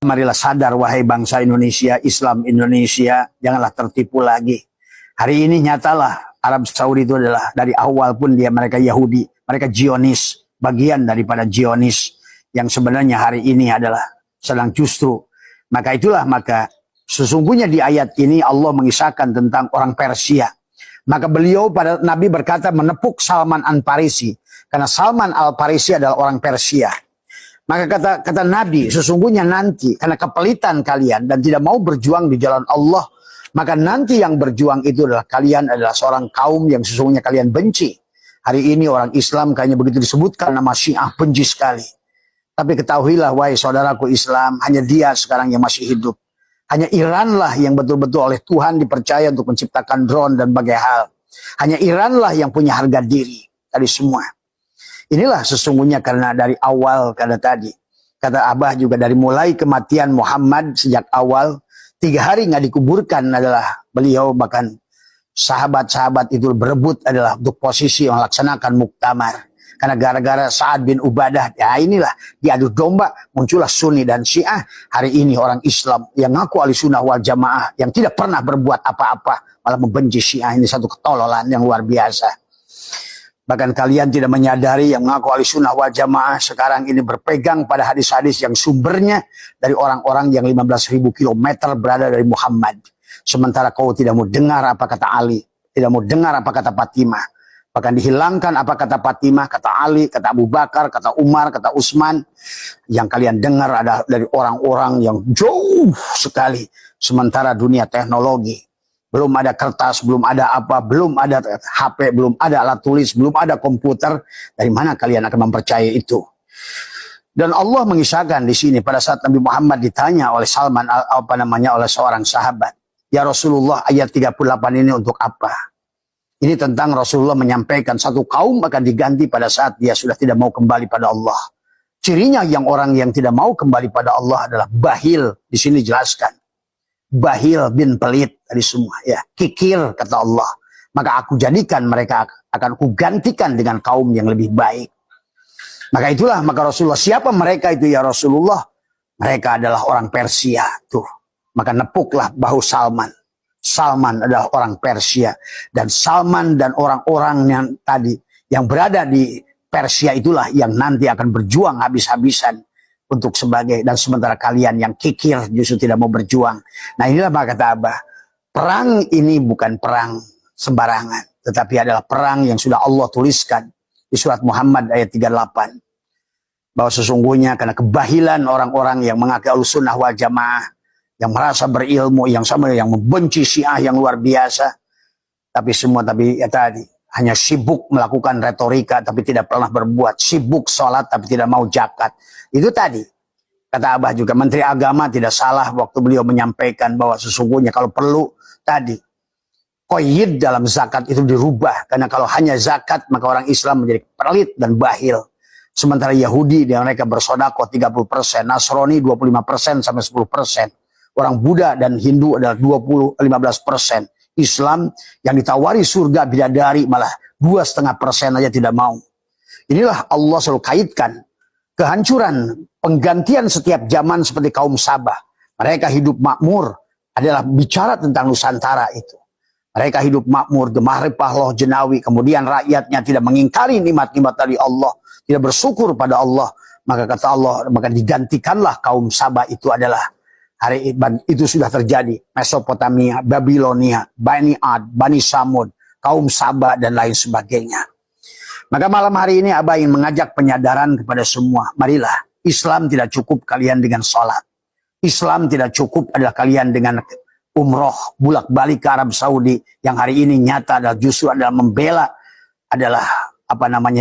Marilah sadar wahai bangsa Indonesia, Islam Indonesia, janganlah tertipu lagi. Hari ini nyatalah Arab Saudi itu adalah dari awal pun mereka Yahudi, mereka Zionis, bagian daripada Zionis yang sebenarnya hari ini adalah sedang justru. Maka sesungguhnya di ayat ini Allah mengisahkan tentang orang Persia. Maka beliau pada Nabi berkata menepuk Salman Al-Farisi karena Salman Al-Farisi adalah orang Persia. Maka kata Nabi, sesungguhnya nanti karena kepelitan kalian dan tidak mau berjuang di jalan Allah, maka nanti yang berjuang itu adalah kalian adalah seorang kaum yang sesungguhnya kalian benci. Hari ini orang Islam kayaknya begitu disebutkan nama Syiah benci sekali. Tapi ketahuilah wahai saudaraku Islam, hanya dia sekarang yang masih hidup. Hanya Iran lah yang betul-betul oleh Tuhan dipercaya untuk menciptakan drone dan berbagai hal. Hanya Iran lah yang punya harga diri dari semua. Inilah sesungguhnya karena dari awal kata Abah juga dari mulai kematian Muhammad sejak awal 3 hari nggak dikuburkan adalah beliau, bahkan sahabat-sahabat itu berebut adalah untuk posisi melaksanakan muktamar. Karena gara-gara Sa'ad bin Ubadah, ya inilah diadu domba, muncullah Sunni dan Syiah. Hari ini orang Islam yang ngaku ahli sunnah wal jamaah, yang tidak pernah berbuat apa-apa, malah membenci Syiah. Ini satu ketololan yang luar biasa. Bahkan kalian tidak menyadari yang mengaku ahli sunnah wal jamaah sekarang ini berpegang pada hadis-hadis yang sumbernya dari orang-orang yang 15.000 kilometer berada dari Muhammad. Sementara kau tidak mau dengar apa kata Ali, tidak mau dengar apa kata Fatimah. Bahkan dihilangkan apa kata Fatimah, kata Ali, kata Abu Bakar, kata Umar, kata Utsman. Yang kalian dengar ada dari orang-orang yang jauh sekali. Sementara dunia teknologi, belum ada kertas, belum ada apa, belum ada HP, belum ada alat tulis, belum ada komputer. Dari mana kalian akan mempercayai itu? Dan Allah mengisahkan di sini pada saat Nabi Muhammad ditanya oleh Salman oleh seorang sahabat, "Ya Rasulullah, ayat 38 ini untuk apa?" Ini tentang Rasulullah menyampaikan satu kaum akan diganti pada saat dia sudah tidak mau kembali pada Allah. Cirinya yang orang yang tidak mau kembali pada Allah adalah bahil. Di sini jelaskan. Bahil bin pelit tadi semua ya, kikir kata Allah. Maka aku jadikan mereka akan kugantikan dengan kaum yang lebih baik. Maka Rasulullah, siapa mereka itu ya Rasulullah? Mereka adalah orang Persia tuh. Maka nepuklah bahu Salman. Salman adalah orang Persia dan Salman dan orang-orang yang berada di Persia itulah yang nanti akan berjuang habis-habisan untuk dan sementara kalian yang kikir justru tidak mau berjuang. Nah inilah maka kata Abah, perang ini bukan perang sembarangan, tetapi adalah perang yang sudah Allah tuliskan di surat Muhammad ayat 38. Bahwa sesungguhnya karena kebahilan orang-orang yang mengaku Ahlussunnah wal Jamaah, yang merasa berilmu, yang membenci Syiah yang luar biasa, tapi hanya sibuk melakukan retorika tapi tidak pernah berbuat, sibuk sholat tapi tidak mau zakat. Itu tadi kata Abah juga, Menteri Agama tidak salah waktu beliau menyampaikan bahwa sesungguhnya kalau perlu qayyid dalam zakat itu dirubah, karena kalau hanya zakat maka orang Islam menjadi pelit dan bahil. Sementara Yahudi yang mereka bersedekah 30%, Nasrani 25% sampai 10%. Orang Buddha dan Hindu adalah 15%. Islam yang ditawari surga bidadari malah 2,5% aja tidak mau. Inilah Allah selalu kaitkan kehancuran, penggantian setiap zaman seperti kaum Sabah. Mereka hidup makmur adalah bicara tentang Nusantara itu. Mereka hidup makmur, gemah repah jenawi, kemudian rakyatnya tidak mengingkari nikmat-nikmat dari Allah, tidak bersyukur pada Allah. Maka kata Allah, maka digantikanlah kaum Sabah itu adalah hari itu sudah terjadi. Mesopotamia, Babilonia, Bani Ad, Bani Samud, kaum Sabah dan lain sebagainya. Maka malam hari ini Abah ingin mengajak penyadaran kepada semua. Marilah, Islam tidak cukup kalian dengan sholat. Islam tidak cukup adalah kalian dengan umroh, bulak-balik ke Arab Saudi. Yang hari ini nyata adalah justru adalah membela adalah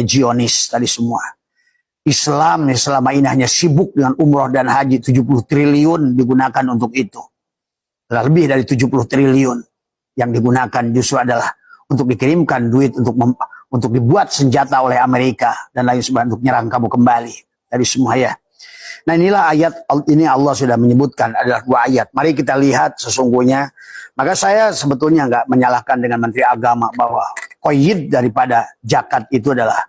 Zionis tadi semua. Islam selama ini hanya sibuk dengan umroh dan haji, 70 triliun digunakan untuk itu. Lebih dari 70 triliun yang digunakan justru adalah untuk dikirimkan duit untuk dibuat senjata oleh Amerika dan lain sebagainya untuk nyerang kamu kembali dari semua ya. Nah inilah ayat ini Allah sudah menyebutkan adalah 2 ayat. Mari kita lihat sesungguhnya. Maka saya sebetulnya nggak menyalahkan dengan Menteri Agama bahwa qayyid daripada zakat itu adalah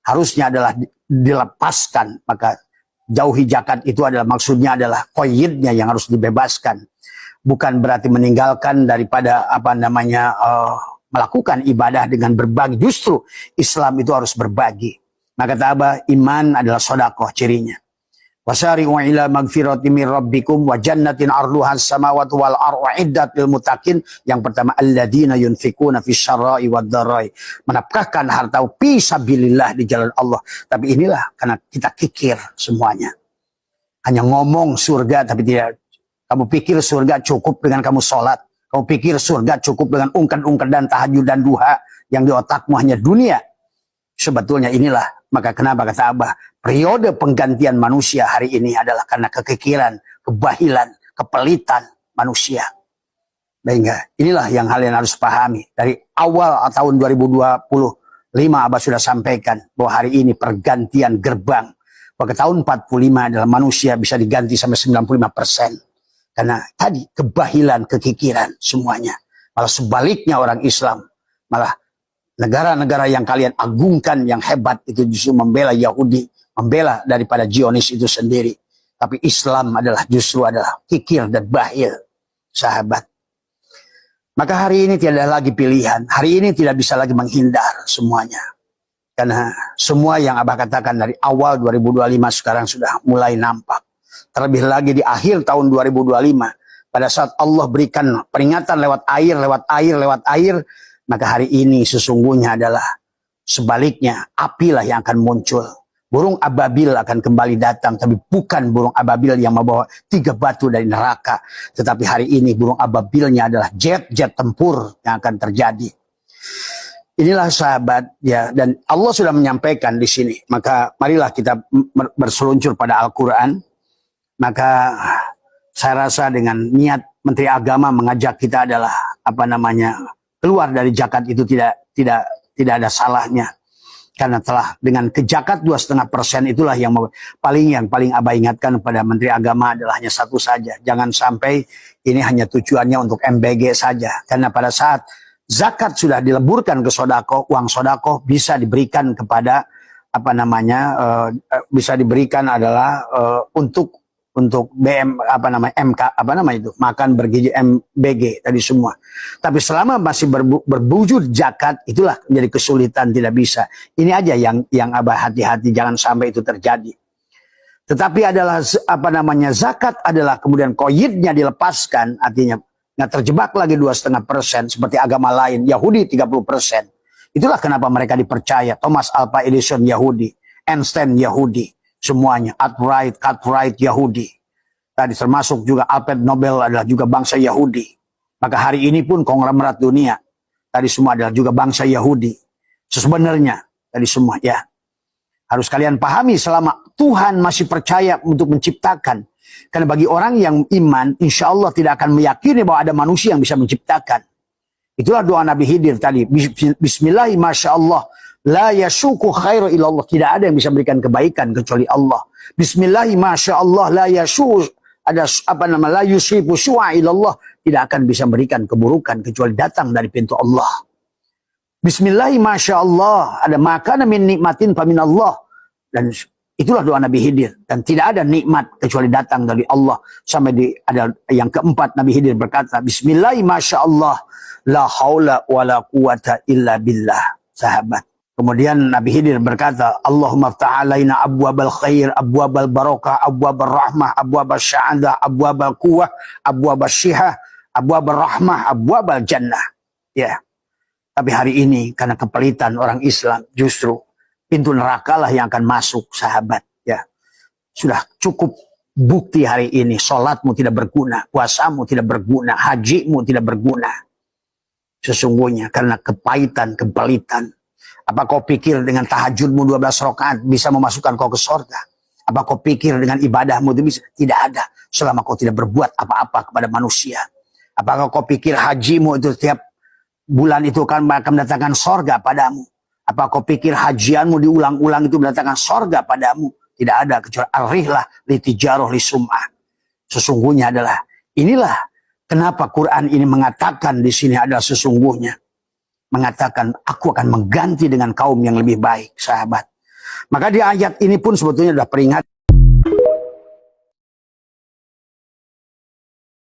harusnya adalah dilepaskan. Maka jauhi zakat itu adalah maksudnya adalah qayyidnya yang harus dibebaskan. Bukan berarti meninggalkan daripada melakukan ibadah dengan berbagi. Justru Islam itu harus berbagi. Maka kata Abah, iman adalah sedekah cirinya. Wasari'u ila magfirati min rabbikum wa jannatin arduha as-samawati wal ardu iddat lil muttaqin. Yang pertama, alladzina yunfikuna fis syarra'i wad dharai. Menafkahkan harta fi sabilillah di jalan Allah. Tapi inilah karena kita kikir semuanya. Hanya ngomong surga tapi tidak. Kamu pikir surga cukup dengan kamu sholat. Kamu pikir surga cukup dengan ungkad-ungkad dan tahajud dan duha. Yang di otakmu hanya dunia. Sebetulnya inilah. Maka kenapa kata Abah. Periode penggantian manusia hari ini adalah karena kekikiran, kebahilan, kepelitan manusia. Sehingga inilah yang kalian harus pahami. Dari awal tahun 2025 Abah sudah sampaikan. Bahwa hari ini pergantian gerbang. Bahwa tahun 45 adalah manusia bisa diganti sampai 95%. Karena tadi kebahilan, kekikiran semuanya. Malah sebaliknya orang Islam. Malah negara-negara yang kalian agungkan yang hebat itu justru membela Yahudi. Membela daripada Zionis itu sendiri. Tapi Islam justru adalah kikir dan bahil. Sahabat. Maka hari ini tidak ada lagi pilihan. Hari ini tidak bisa lagi menghindar semuanya. Karena semua yang Abah katakan dari awal 2025 sekarang sudah mulai nampak. Terlebih lagi di akhir tahun 2025. Pada saat Allah berikan peringatan lewat air. Maka hari ini sesungguhnya adalah sebaliknya. Apilah yang akan muncul. Burung ababil akan kembali datang. Tapi bukan burung ababil yang membawa 3 batu dari neraka. Tetapi hari ini burung ababilnya adalah jet-jet tempur yang akan terjadi. Inilah sahabat ya, dan Allah sudah menyampaikan di sini. Maka marilah kita berseluncur pada Al-Quran. Maka saya rasa dengan niat Menteri Agama mengajak kita adalah keluar dari zakat itu tidak ada salahnya. Karena telah dengan kejakat 2,5% itulah yang paling Abah ingatkan kepada Menteri Agama adalah hanya satu saja. Jangan sampai ini hanya tujuannya untuk MBG saja. Karena pada saat zakat sudah dileburkan ke sodako, uang sodako bisa diberikan kepada bisa diberikan adalah untuk makan bergizi MBG tadi semua. Tapi selama masih berwujud zakat, itulah menjadi kesulitan, tidak bisa. Ini aja yang Abah hati-hati jangan sampai itu terjadi. Tetapi adalah zakat adalah kemudian koyitnya dilepaskan, artinya nggak terjebak lagi 2,5% seperti agama lain, Yahudi 30%. Itulah kenapa mereka dipercaya. Thomas Alva Edison Yahudi, Einstein Yahudi. Semuanya, Cartwright Yahudi. Tadi termasuk juga Alfred Nobel adalah juga bangsa Yahudi. Maka hari ini pun konglomerat dunia. Tadi semua adalah juga bangsa Yahudi. Sebenarnya, tadi semua ya. Harus kalian pahami selama Tuhan masih percaya untuk menciptakan. Karena bagi orang yang iman, insya Allah tidak akan meyakini bahwa ada manusia yang bisa menciptakan. Itulah doa Nabi Khidir tadi. Bismillahirrahmanirrahim, Masya Allah. La yasuku khairu ilallah. Tidak ada yang bisa memberikan kebaikan kecuali Allah. Bismillahirrahmanirrahim. Masya Allah. La yasuku. La yusifu su'a ilallah. Tidak akan bisa memberikan keburukan kecuali datang dari pintu Allah. Bismillahirrahmanirrahim. Masya Allah. Ada makanan min nikmatin famin Allah. Dan itulah doa Nabi Khidir. Dan tidak ada nikmat kecuali datang dari Allah. Sampai ada yang keempat Nabi Khidir berkata. Bismillahirrahmanirrahim. Masya Allah. La haula wa la quwata illa billah. Sahabat. Kemudian Nabi Khidir berkata, Allahumma ftah alaina abwabal khair, abwabal barakah, abwabal rahmah, abwabal sya'adah, abwabal quwah, abwabal syihah, abwabal rahmah, abwabal jannah. Ya. Tapi hari ini karena kepelitan orang Islam justru pintu neraka lah yang akan masuk, sahabat. Ya. Sudah cukup bukti hari ini salatmu tidak berguna, puasamu tidak berguna, hajimu tidak berguna. Sesungguhnya karena kepahitan, kepelitan. Apa kau pikir dengan tahajudmu 12 rakaat bisa memasukkan kau ke surga? Apa kau pikir dengan ibadahmu itu bisa? Tidak ada. Selama kau tidak berbuat apa-apa kepada manusia. Apakah kau pikir hajimu itu setiap bulan itu akan mendatangkan surga padamu? Apa kau pikir hajianmu diulang-ulang itu mendatangkan surga padamu? Tidak ada. Kecuali arihlah litijaroh lisum'ah. Sesungguhnya adalah inilah kenapa Quran ini mengatakan di sini adalah sesungguhnya. Mengatakan aku akan mengganti dengan kaum yang lebih baik, sahabat. Maka di ayat ini pun sebetulnya sudah peringat